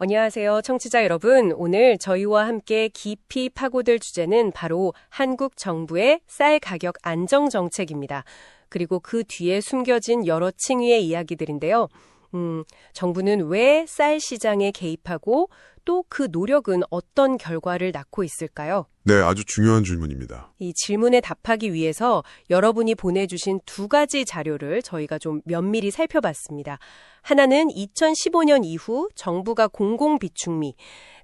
안녕하세요, 청취자 여러분. 오늘 저희와 함께 깊이 파고들 주제는 바로 한국 정부의 쌀 가격 안정 정책입니다. 그리고 그 뒤에 숨겨진 여러 층위의 이야기들인데요. 정부는 왜 쌀 시장에 개입하고 또 그 노력은 어떤 결과를 낳고 있을까요? 네, 아주 중요한 질문입니다. 이 질문에 답하기 위해서 여러분이 보내주신 두 가지 자료를 저희가 좀 면밀히 살펴봤습니다. 하나는 2015년 이후 정부가 공공비축미,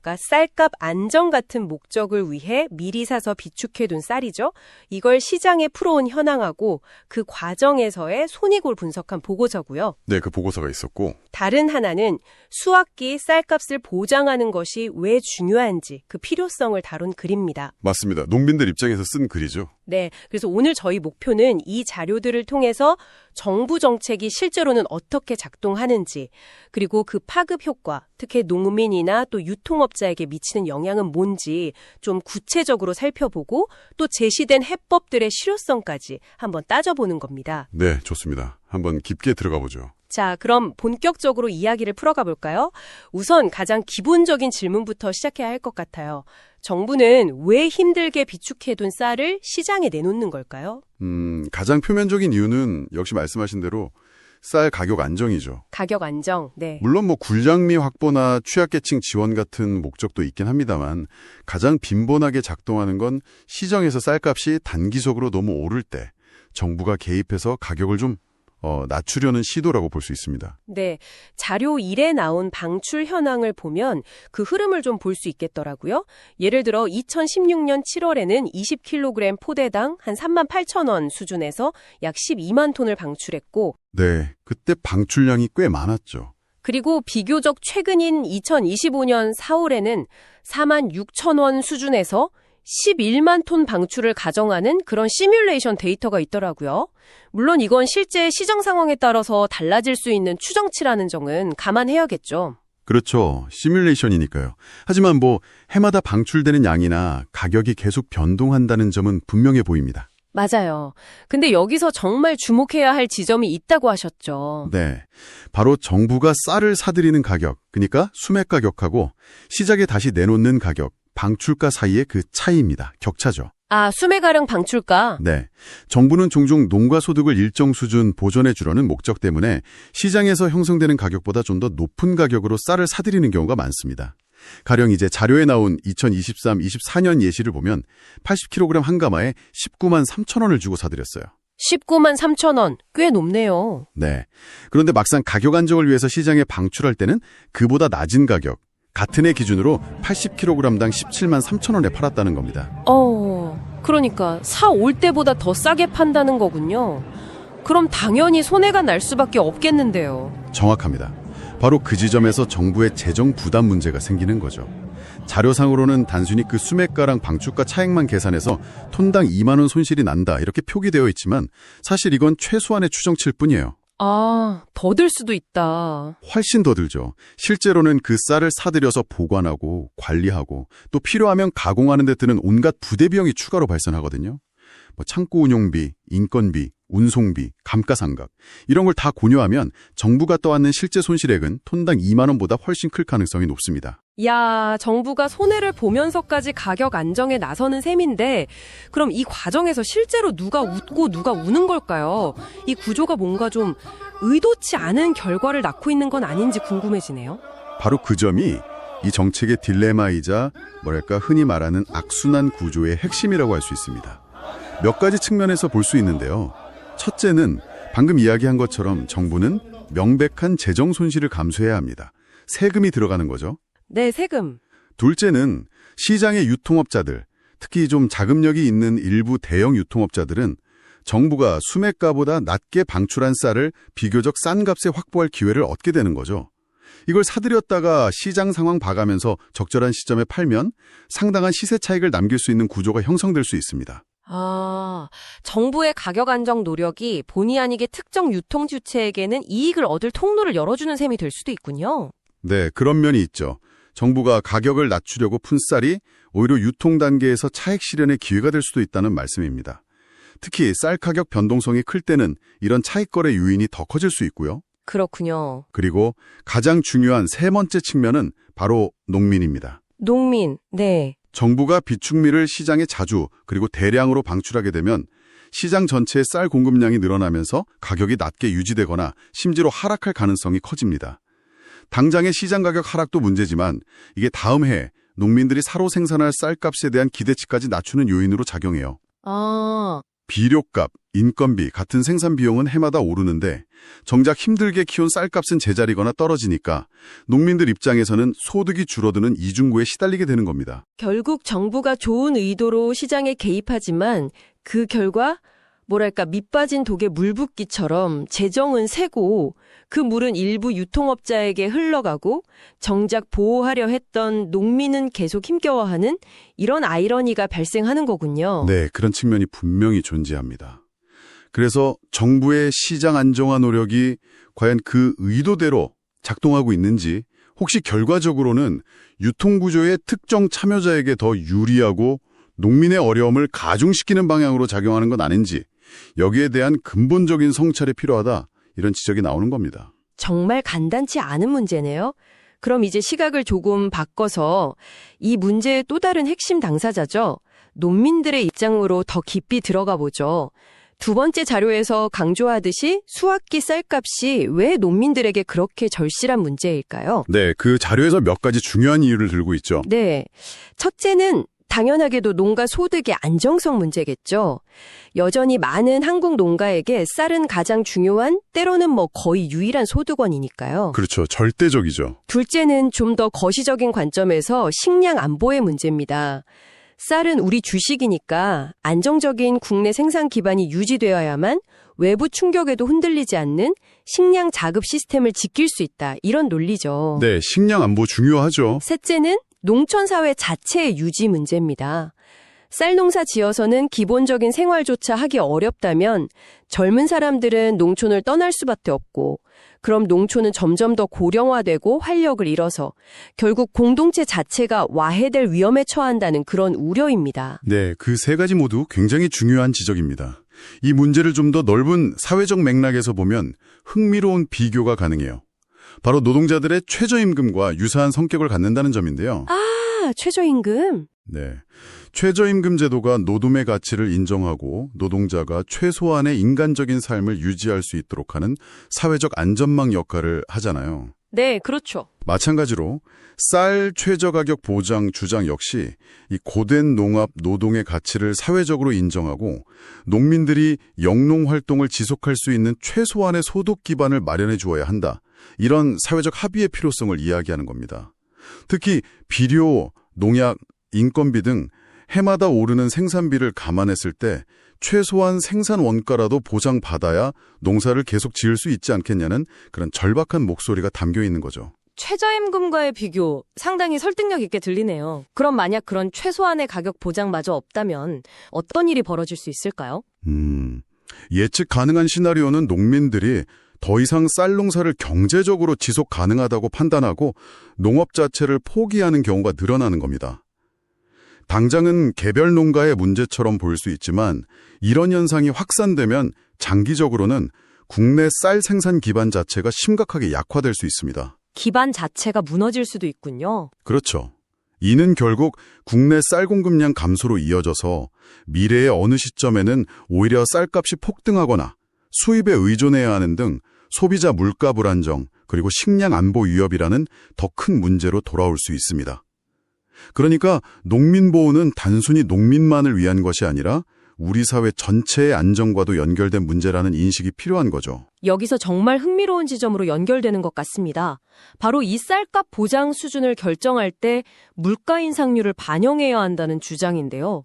그러니까 쌀값 안정 같은 목적을 위해 미리 사서 비축해둔 쌀이죠. 이걸 시장에 풀어온 현황하고 그 과정에서의 손익을 분석한 보고서고요. 네, 그 보고서가 있었고. 다른 하나는 수확기 쌀값을 보장하는 것이 왜 중요한지 그 필요성을 다룬 글입니다. 맞습니다. 농민들 입장에서 쓴 글이죠. 네, 그래서 오늘 저희 목표는 이 자료들을 통해서 정부 정책이 실제로는 어떻게 작동하는지, 그리고 그 파급 효과, 특히 농민이나 또 유통업자에게 미치는 영향은 뭔지 좀 구체적으로 살펴보고 또 제시된 해법들의 실효성까지 한번 따져보는 겁니다. 네, 좋습니다. 한번 깊게 들어가 보죠. 자, 그럼 본격적으로 이야기를 풀어가 볼까요? 우선 가장 기본적인 질문부터 시작해야 할 것 같아요. 정부는 왜 힘들게 비축해둔 쌀을 시장에 내놓는 걸까요? 가장 표면적인 이유는 역시 말씀하신 대로 쌀 가격 안정이죠. 가격 안정, 네. 물론 굴장미 확보나 취약계층 지원 같은 목적도 있긴 합니다만 가장 빈번하게 작동하는 건 시장에서 쌀값이 단기적으로 너무 오를 때 정부가 개입해서 가격을 좀 낮추려는 시도라고 볼 수 있습니다. 네, 자료 1에 나온 방출 현황을 보면 그 흐름을 좀 볼 수 있겠더라고요. 예를 들어 2016년 7월에는 20kg 포대당 한 38,000원 수준에서 약 12만 톤을 방출했고, 네, 그때 방출량이 꽤 많았죠. 그리고 비교적 최근인 2025년 4월에는 46,000원 수준에서 11만 톤 방출을 가정하는 그런 시뮬레이션 데이터가 있더라고요. 물론 이건 실제 시장 상황에 따라서 달라질 수 있는 추정치라는 점은 감안해야겠죠. 그렇죠. 시뮬레이션이니까요. 하지만 해마다 방출되는 양이나 가격이 계속 변동한다는 점은 분명해 보입니다. 맞아요. 근데 여기서 정말 주목해야 할 지점이 있다고 하셨죠. 네. 바로 정부가 쌀을 사들이는 가격, 그러니까 수매 가격하고 시장에 다시 내놓는 가격, 방출가 사이의 그 차이입니다. 격차죠. 아, 수매가량 방출가? 네. 정부는 종종 농가 소득을 일정 수준 보존해 주려는 목적 때문에 시장에서 형성되는 가격보다 좀 더 높은 가격으로 쌀을 사들이는 경우가 많습니다. 가령 이제 자료에 나온 2023-24년 예시를 보면 80kg 한 가마에 19만 3천 원을 주고 사들였어요. 19만 3천 원. 꽤 높네요. 네. 그런데 막상 가격 안정을 위해서 시장에 방출할 때는 그보다 낮은 가격, 같은 해 기준으로 80kg당 17만 3천 원에 팔았다는 겁니다. 그러니까 사올 때보다 더 싸게 판다는 거군요. 그럼 당연히 손해가 날 수밖에 없겠는데요. 정확합니다. 바로 그 지점에서 정부의 재정 부담 문제가 생기는 거죠. 자료상으로는 단순히 그 수매가랑 방출가 차액만 계산해서 톤당 2만 원 손실이 난다 이렇게 표기되어 있지만 사실 이건 최소한의 추정치일 뿐이에요. 더 들 수도 있다. 훨씬 더 들죠. 실제로는 그 쌀을 사들여서 보관하고 관리하고 또 필요하면 가공하는 데 드는 온갖 부대 비용이 추가로 발생하거든요. 창고 운용비, 인건비, 운송비, 감가상각 이런 걸 다 고려하면 정부가 떠안는 실제 손실액은 톤당 2만 원보다 훨씬 클 가능성이 높습니다. 야, 정부가 손해를 보면서까지 가격 안정에 나서는 셈인데 그럼 이 과정에서 실제로 누가 웃고 누가 우는 걸까요? 이 구조가 뭔가 좀 의도치 않은 결과를 낳고 있는 건 아닌지 궁금해지네요. 바로 그 점이 이 정책의 딜레마이자 흔히 말하는 악순환 구조의 핵심이라고 할 수 있습니다. 몇 가지 측면에서 볼 수 있는데요. 첫째는 방금 이야기한 것처럼 정부는 명백한 재정 손실을 감수해야 합니다. 세금이 들어가는 거죠. 네, 세금. 둘째는 시장의 유통업자들, 특히 좀 자금력이 있는 일부 대형 유통업자들은 정부가 수매가보다 낮게 방출한 쌀을 비교적 싼 값에 확보할 기회를 얻게 되는 거죠. 이걸 사들였다가 시장 상황 봐가면서 적절한 시점에 팔면 상당한 시세 차익을 남길 수 있는 구조가 형성될 수 있습니다. 정부의 가격 안정 노력이 본의 아니게 특정 유통 주체에게는 이익을 얻을 통로를 열어주는 셈이 될 수도 있군요. 네, 그런 면이 있죠. 정부가 가격을 낮추려고 푼 쌀이 오히려 유통 단계에서 차익 실현의 기회가 될 수도 있다는 말씀입니다. 특히 쌀 가격 변동성이 클 때는 이런 차익 거래 요인이 더 커질 수 있고요. 그렇군요. 그리고 가장 중요한 세 번째 측면은 바로 농민입니다. 농민, 네. 정부가 비축미를 시장에 자주 그리고 대량으로 방출하게 되면 시장 전체의 쌀 공급량이 늘어나면서 가격이 낮게 유지되거나 심지어 하락할 가능성이 커집니다. 당장의 시장 가격 하락도 문제지만 이게 다음 해에 농민들이 사로 생산할 쌀값에 대한 기대치까지 낮추는 요인으로 작용해요. 아, 비료값, 인건비 같은 생산 비용은 해마다 오르는데 정작 힘들게 키운 쌀값은 제자리거나 떨어지니까 농민들 입장에서는 소득이 줄어드는 이중구에 시달리게 되는 겁니다. 결국 정부가 좋은 의도로 시장에 개입하지만 그 결과 뭐랄까 밑빠진 독에 물 붓기처럼 재정은 새고 그 물은 일부 유통업자에게 흘러가고 정작 보호하려 했던 농민은 계속 힘겨워하는 이런 아이러니가 발생하는 거군요. 네, 그런 측면이 분명히 존재합니다. 그래서 정부의 시장 안정화 노력이 과연 그 의도대로 작동하고 있는지, 혹시 결과적으로는 유통구조의 특정 참여자에게 더 유리하고 농민의 어려움을 가중시키는 방향으로 작용하는 건 아닌지, 여기에 대한 근본적인 성찰이 필요하다, 이런 지적이 나오는 겁니다. 정말 간단치 않은 문제네요. 그럼 이제 시각을 조금 바꿔서 이 문제의 또 다른 핵심 당사자죠. 농민들의 입장으로 더 깊이 들어가 보죠. 두 번째 자료에서 강조하듯이 수확기 쌀값이 왜 농민들에게 그렇게 절실한 문제일까요? 네, 그 자료에서 몇 가지 중요한 이유를 들고 있죠. 네. 첫째는 당연하게도 농가 소득의 안정성 문제겠죠. 여전히 많은 한국 농가에게 쌀은 가장 중요한, 때로는 거의 유일한 소득원이니까요. 그렇죠. 절대적이죠. 둘째는 좀 더 거시적인 관점에서 식량 안보의 문제입니다. 쌀은 우리 주식이니까 안정적인 국내 생산 기반이 유지되어야만 외부 충격에도 흔들리지 않는 식량 자급 시스템을 지킬 수 있다. 이런 논리죠. 네, 식량 안보 중요하죠. 셋째는 농촌사회 자체의 유지 문제입니다. 쌀 농사 지어서는 기본적인 생활조차 하기 어렵다면 젊은 사람들은 농촌을 떠날 수밖에 없고, 그럼 농촌은 점점 더 고령화되고 활력을 잃어서 결국 공동체 자체가 와해될 위험에 처한다는 그런 우려입니다. 네, 그 세 가지 모두 굉장히 중요한 지적입니다. 이 문제를 좀 더 넓은 사회적 맥락에서 보면 흥미로운 비교가 가능해요. 바로 노동자들의 최저임금과 유사한 성격을 갖는다는 점인데요. 아, 최저임금? 네, 최저임금 제도가 노동의 가치를 인정하고 노동자가 최소한의 인간적인 삶을 유지할 수 있도록 하는 사회적 안전망 역할을 하잖아요. 네, 그렇죠. 마찬가지로 쌀 최저가격 보장 주장 역시 이 고된 농업 노동의 가치를 사회적으로 인정하고 농민들이 영농 활동을 지속할 수 있는 최소한의 소득 기반을 마련해 주어야 한다. 이런 사회적 합의의 필요성을 이야기하는 겁니다. 특히 비료, 농약, 인건비 등 해마다 오르는 생산비를 감안했을 때 최소한 생산 원가라도 보장받아야 농사를 계속 지을 수 있지 않겠냐는 그런 절박한 목소리가 담겨 있는 거죠. 최저임금과의 비교 상당히 설득력 있게 들리네요. 그럼 만약 그런 최소한의 가격 보장마저 없다면 어떤 일이 벌어질 수 있을까요? 예측 가능한 시나리오는 농민들이 더 이상 쌀 농사를 경제적으로 지속 가능하다고 판단하고 농업 자체를 포기하는 경우가 늘어나는 겁니다. 당장은 개별 농가의 문제처럼 보일 수 있지만 이런 현상이 확산되면 장기적으로는 국내 쌀 생산 기반 자체가 심각하게 약화될 수 있습니다. 기반 자체가 무너질 수도 있군요. 그렇죠. 이는 결국 국내 쌀 공급량 감소로 이어져서 미래의 어느 시점에는 오히려 쌀값이 폭등하거나 수입에 의존해야 하는 등 소비자 물가 불안정 그리고 식량 안보 위협이라는 더 큰 문제로 돌아올 수 있습니다. 그러니까 농민 보호는 단순히 농민만을 위한 것이 아니라 우리 사회 전체의 안정과도 연결된 문제라는 인식이 필요한 거죠. 여기서 정말 흥미로운 지점으로 연결되는 것 같습니다. 바로 이 쌀값 보장 수준을 결정할 때 물가 인상률을 반영해야 한다는 주장인데요.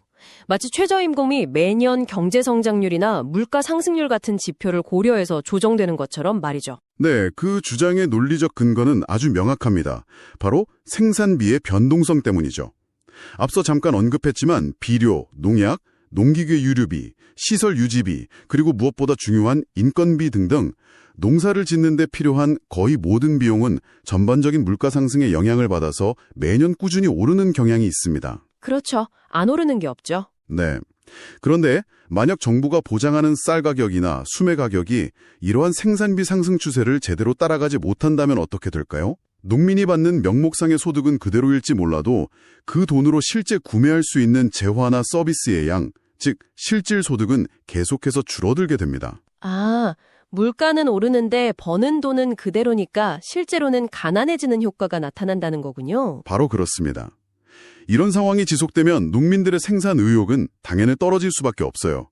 마치 최저임금이 매년 경제성장률이나 물가 상승률 같은 지표를 고려해서 조정되는 것처럼 말이죠. 네, 그 주장의 논리적 근거는 아주 명확합니다. 바로 생산비의 변동성 때문이죠. 앞서 잠깐 언급했지만 비료, 농약, 농기계 유류비, 시설 유지비, 그리고 무엇보다 중요한 인건비 등등 농사를 짓는 데 필요한 거의 모든 비용은 전반적인 물가 상승의 영향을 받아서 매년 꾸준히 오르는 경향이 있습니다. 그렇죠. 안 오르는 게 없죠. 네. 그런데 만약 정부가 보장하는 쌀 가격이나 수매 가격이 이러한 생산비 상승 추세를 제대로 따라가지 못한다면 어떻게 될까요? 농민이 받는 명목상의 소득은 그대로일지 몰라도 그 돈으로 실제 구매할 수 있는 재화나 서비스의 양, 즉 실질 소득은 계속해서 줄어들게 됩니다. 아, 물가는 오르는데 버는 돈은 그대로니까 실제로는 가난해지는 효과가 나타난다는 거군요. 바로 그렇습니다. 이런 상황이 지속되면 농민들의 생산 의욕은 당연히 떨어질 수밖에 없어요.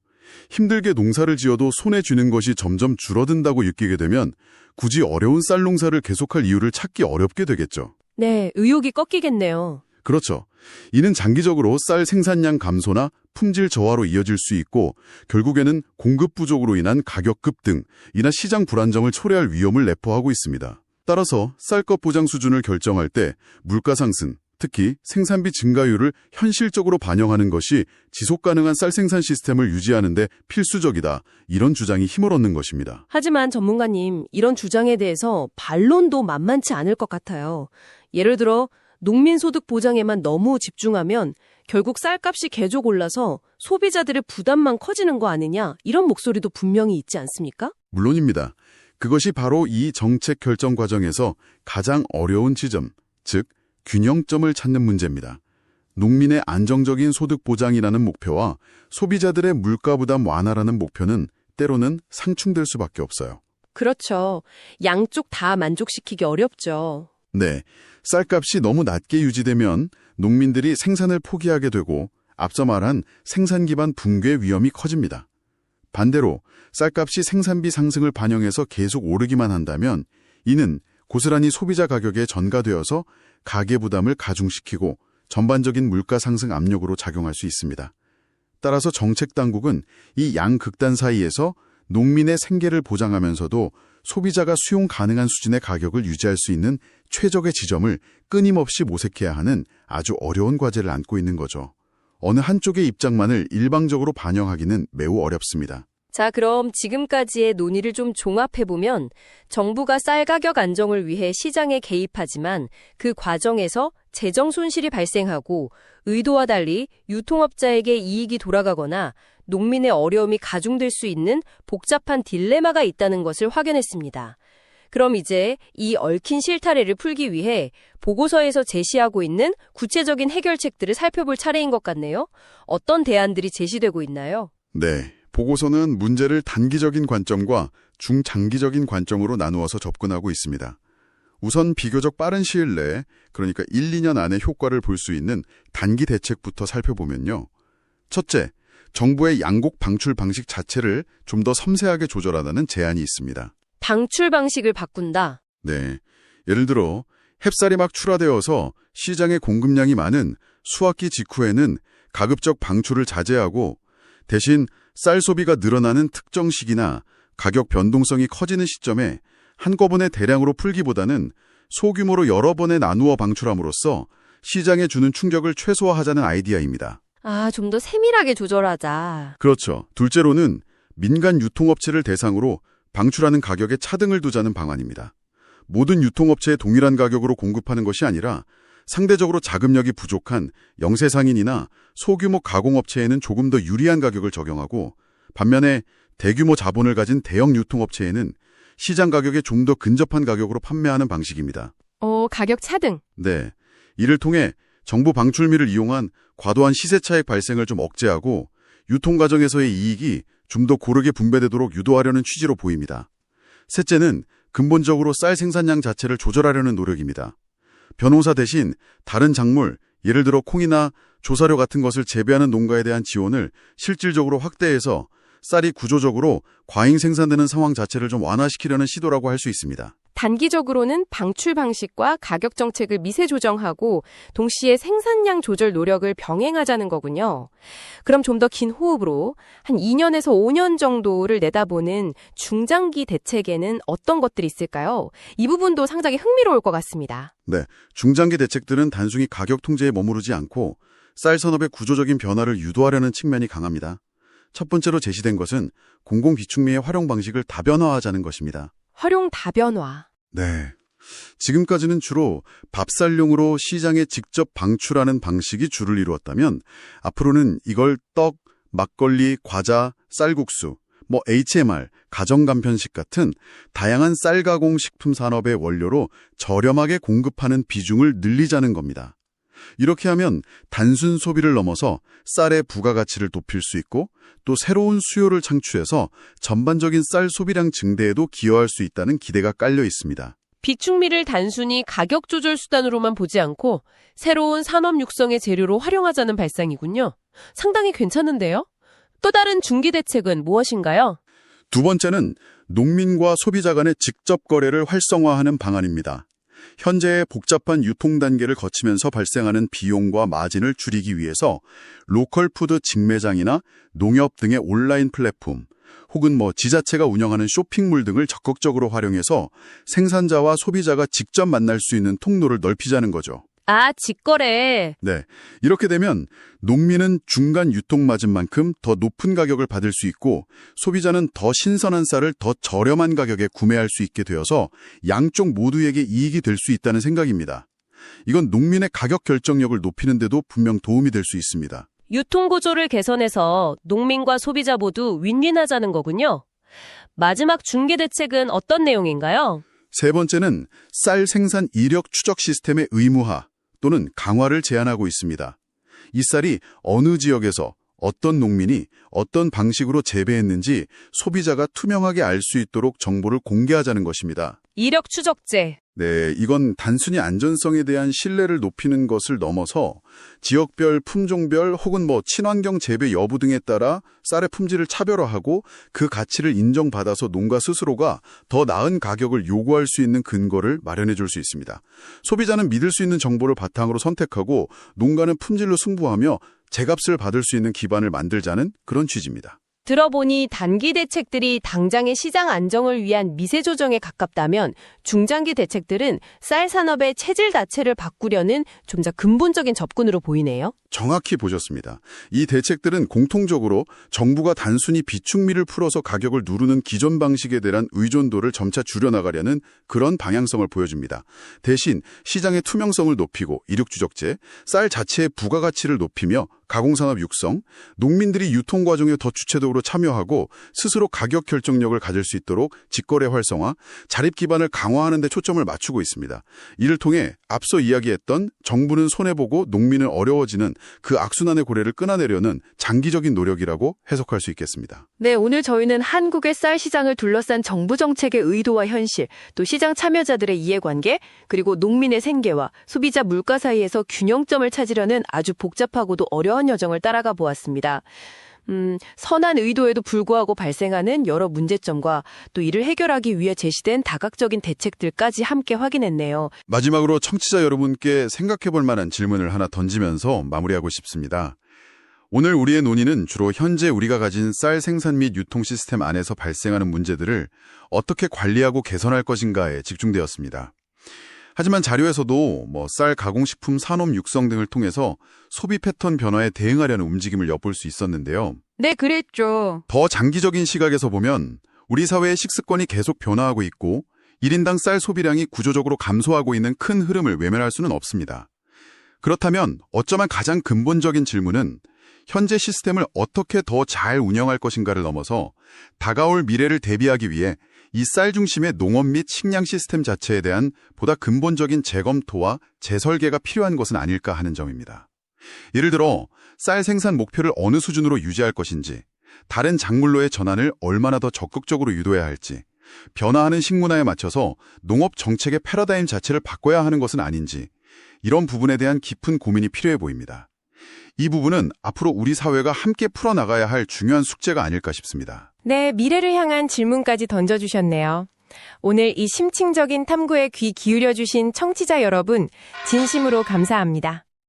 힘들게 농사를 지어도 손에 쥐는 것이 점점 줄어든다고 느끼게 되면 굳이 어려운 쌀 농사를 계속할 이유를 찾기 어렵게 되겠죠. 네, 의욕이 꺾이겠네요. 그렇죠. 이는 장기적으로 쌀 생산량 감소나 품질 저하로 이어질 수 있고 결국에는 공급 부족으로 인한 가격 급등이나 시장 불안정을 초래할 위험을 내포하고 있습니다. 따라서 쌀값 보장 수준을 결정할 때 물가 상승, 특히 생산비 증가율을 현실적으로 반영하는 것이 지속 가능한 쌀 생산 시스템을 유지하는 데 필수적이다. 이런 주장이 힘을 얻는 것입니다. 하지만 전문가님, 이런 주장에 대해서 반론도 만만치 않을 것 같아요. 예를 들어 농민 소득 보장에만 너무 집중하면 결국 쌀값이 계속 올라서 소비자들의 부담만 커지는 거 아니냐, 이런 목소리도 분명히 있지 않습니까? 물론입니다. 그것이 바로 이 정책 결정 과정에서 가장 어려운 지점, 즉 균형점을 찾는 문제입니다. 농민의 안정적인 소득 보장이라는 목표와 소비자들의 물가 부담 완화라는 목표는 때로는 상충될 수밖에 없어요. 그렇죠. 양쪽 다 만족시키기 어렵죠. 네, 쌀값이 너무 낮게 유지되면 농민들이 생산을 포기하게 되고 앞서 말한 생산 기반 붕괴 위험이 커집니다. 반대로 쌀값이 생산비 상승을 반영해서 계속 오르기만 한다면 이는 고스란히 소비자 가격에 전가되어서 가계 부담을 가중시키고 전반적인 물가 상승 압력으로 작용할 수 있습니다. 따라서 정책 당국은 이 양극단 사이에서 농민의 생계를 보장하면서도 소비자가 수용 가능한 수준의 가격을 유지할 수 있는 최적의 지점을 끊임없이 모색해야 하는 아주 어려운 과제를 안고 있는 거죠. 어느 한쪽의 입장만을 일방적으로 반영하기는 매우 어렵습니다. 자, 그럼 지금까지의 논의를 좀 종합해보면 정부가 쌀 가격 안정을 위해 시장에 개입하지만 그 과정에서 재정 손실이 발생하고 의도와 달리 유통업자에게 이익이 돌아가거나 농민의 어려움이 가중될 수 있는 복잡한 딜레마가 있다는 것을 확인했습니다. 그럼 이제 이 얽힌 실타래를 풀기 위해 보고서에서 제시하고 있는 구체적인 해결책들을 살펴볼 차례인 것 같네요. 어떤 대안들이 제시되고 있나요? 네, 보고서는 문제를 단기적인 관점과 중장기적인 관점으로 나누어서 접근하고 있습니다. 우선 비교적 빠른 시일 내에, 그러니까 1, 2년 안에 효과를 볼 수 있는 단기 대책부터 살펴보면요. 첫째, 정부의 양곡 방출 방식 자체를 좀 더 섬세하게 조절하라는 제안이 있습니다. 방출 방식을 바꾼다. 네, 예를 들어 햅쌀이 막 출하되어서 시장에 공급량이 많은 수확기 직후에는 가급적 방출을 자제하고 대신 쌀 소비가 늘어나는 특정 시기나 가격 변동성이 커지는 시점에 한꺼번에 대량으로 풀기보다는 소규모로 여러 번에 나누어 방출함으로써 시장에 주는 충격을 최소화하자는 아이디어입니다. 아, 좀 더 세밀하게 조절하자. 그렇죠. 둘째로는 민간 유통업체를 대상으로 방출하는 가격에 차등을 두자는 방안입니다. 모든 유통업체에 동일한 가격으로 공급하는 것이 아니라 상대적으로 자금력이 부족한 영세상인이나 소규모 가공업체에는 조금 더 유리한 가격을 적용하고 반면에 대규모 자본을 가진 대형 유통업체에는 시장 가격에 좀 더 근접한 가격으로 판매하는 방식입니다. 가격 차등. 네, 이를 통해 정부 방출미를 이용한 과도한 시세 차익 발생을 좀 억제하고 유통 과정에서의 이익이 좀 더 고르게 분배되도록 유도하려는 취지로 보입니다. 셋째는 근본적으로 쌀 생산량 자체를 조절하려는 노력입니다. 변호사 대신 다른 작물, 예를 들어 콩이나 조사료 같은 것을 재배하는 농가에 대한 지원을 실질적으로 확대해서 쌀이 구조적으로 과잉 생산되는 상황 자체를 좀 완화시키려는 시도라고 할 수 있습니다. 단기적으로는 방출 방식과 가격 정책을 미세 조정하고 동시에 생산량 조절 노력을 병행하자는 거군요. 그럼 좀 더 긴 호흡으로 한 2년에서 5년 정도를 내다보는 중장기 대책에는 어떤 것들이 있을까요? 이 부분도 상당히 흥미로울 것 같습니다. 네, 중장기 대책들은 단순히 가격 통제에 머무르지 않고 쌀 산업의 구조적인 변화를 유도하려는 측면이 강합니다. 첫 번째로 제시된 것은 공공비축미의 활용 방식을 다변화하자는 것입니다. 활용 다변화. 네. 지금까지는 주로 밥쌀용으로 시장에 직접 방출하는 방식이 주를 이루었다면 앞으로는 이걸 떡, 막걸리, 과자, 쌀국수, HMR, 가정간편식 같은 다양한 쌀 가공 식품 산업의 원료로 저렴하게 공급하는 비중을 늘리자는 겁니다. 이렇게 하면 단순 소비를 넘어서 쌀의 부가가치를 높일 수 있고 또 새로운 수요를 창출해서 전반적인 쌀 소비량 증대에도 기여할 수 있다는 기대가 깔려 있습니다. 비축미를 단순히 가격 조절 수단으로만 보지 않고 새로운 산업 육성의 재료로 활용하자는 발상이군요. 상당히 괜찮은데요? 또 다른 중기 대책은 무엇인가요? 두 번째는 농민과 소비자 간의 직접 거래를 활성화하는 방안입니다. 현재의 복잡한 유통 단계를 거치면서 발생하는 비용과 마진을 줄이기 위해서 로컬 푸드 직매장이나 농협 등의 온라인 플랫폼 혹은 지자체가 운영하는 쇼핑몰 등을 적극적으로 활용해서 생산자와 소비자가 직접 만날 수 있는 통로를 넓히자는 거죠. 아, 직거래. 네, 이렇게 되면 농민은 중간 유통 마진만큼 더 높은 가격을 받을 수 있고 소비자는 더 신선한 쌀을 더 저렴한 가격에 구매할 수 있게 되어서 양쪽 모두에게 이익이 될 수 있다는 생각입니다. 이건 농민의 가격 결정력을 높이는 데도 분명 도움이 될 수 있습니다. 유통구조를 개선해서 농민과 소비자 모두 윈윈하자는 거군요. 마지막 중개 대책은 어떤 내용인가요? 세 번째는 쌀 생산 이력 추적 시스템의 의무화 또는 강화를 제안하고 있습니다. 이 쌀이 어느 지역에서 어떤 농민이 어떤 방식으로 재배했는지 소비자가 투명하게 알 수 있도록 정보를 공개하자는 것입니다. 이력 추적제. 네, 이건 단순히 안전성에 대한 신뢰를 높이는 것을 넘어서 지역별, 품종별 혹은 친환경 재배 여부 등에 따라 쌀의 품질을 차별화하고 그 가치를 인정받아서 농가 스스로가 더 나은 가격을 요구할 수 있는 근거를 마련해 줄 수 있습니다. 소비자는 믿을 수 있는 정보를 바탕으로 선택하고 농가는 품질로 승부하며 제값을 받을 수 있는 기반을 만들자는 그런 취지입니다. 들어보니 단기 대책들이 당장의 시장 안정을 위한 미세 조정에 가깝다면 중장기 대책들은 쌀 산업의 체질 자체를 바꾸려는 좀 더 근본적인 접근으로 보이네요. 정확히 보셨습니다. 이 대책들은 공통적으로 정부가 단순히 비축미를 풀어서 가격을 누르는 기존 방식에 대한 의존도를 점차 줄여나가려는 그런 방향성을 보여줍니다. 대신 시장의 투명성을 높이고 이력 추적제, 쌀 자체의 부가가치를 높이며 가공산업 육성, 농민들이 유통 과정에 더 주체적으로 참여하고 스스로 가격 결정력을 가질 수 있도록 직거래 활성화, 자립 기반을 강화하는 데 초점을 맞추고 있습니다. 이를 통해 앞서 이야기했던 정부는 손해보고 농민은 어려워지는 그 악순환의 고리를 끊어내려는 장기적인 노력이라고 해석할 수 있겠습니다. 네, 오늘 저희는 한국의 쌀 시장을 둘러싼 정부 정책의 의도와 현실, 또 시장 참여자들의 이해관계, 그리고 농민의 생계와 소비자 물가 사이에서 균형점을 찾으려는 아주 복잡하고도 어려운 여정을 따라가 보았습니다. 선한 의도에도 불구하고 발생하는 여러 문제점과 또 이를 해결하기 위해 제시된 다각적인 대책들까지 함께 확인했네요. 마지막으로 청취자 여러분께 생각해 볼 만한 질문을 하나 던지면서 마무리하고 싶습니다. 오늘 우리의 논의는 주로 현재 우리가 가진 쌀 생산 및 유통 시스템 안에서 발생하는 문제들을 어떻게 관리하고 개선할 것인가에 집중되었습니다. 하지만 자료에서도 쌀 가공식품 산업 육성 등을 통해서 소비 패턴 변화에 대응하려는 움직임을 엿볼 수 있었는데요. 네, 그랬죠. 더 장기적인 시각에서 보면 우리 사회의 식습관이 계속 변화하고 있고 1인당 쌀 소비량이 구조적으로 감소하고 있는 큰 흐름을 외면할 수는 없습니다. 그렇다면 어쩌면 가장 근본적인 질문은 현재 시스템을 어떻게 더 잘 운영할 것인가를 넘어서 다가올 미래를 대비하기 위해 이 쌀 중심의 농업 및 식량 시스템 자체에 대한 보다 근본적인 재검토와 재설계가 필요한 것은 아닐까 하는 점입니다. 예를 들어 쌀 생산 목표를 어느 수준으로 유지할 것인지, 다른 작물로의 전환을 얼마나 더 적극적으로 유도해야 할지, 변화하는 식문화에 맞춰서 농업 정책의 패러다임 자체를 바꿔야 하는 것은 아닌지, 이런 부분에 대한 깊은 고민이 필요해 보입니다. 이 부분은 앞으로 우리 사회가 함께 풀어나가야 할 중요한 숙제가 아닐까 싶습니다. 네, 미래를 향한 질문까지 던져주셨네요. 오늘 이 심층적인 탐구에 귀 기울여주신 청취자 여러분, 진심으로 감사합니다.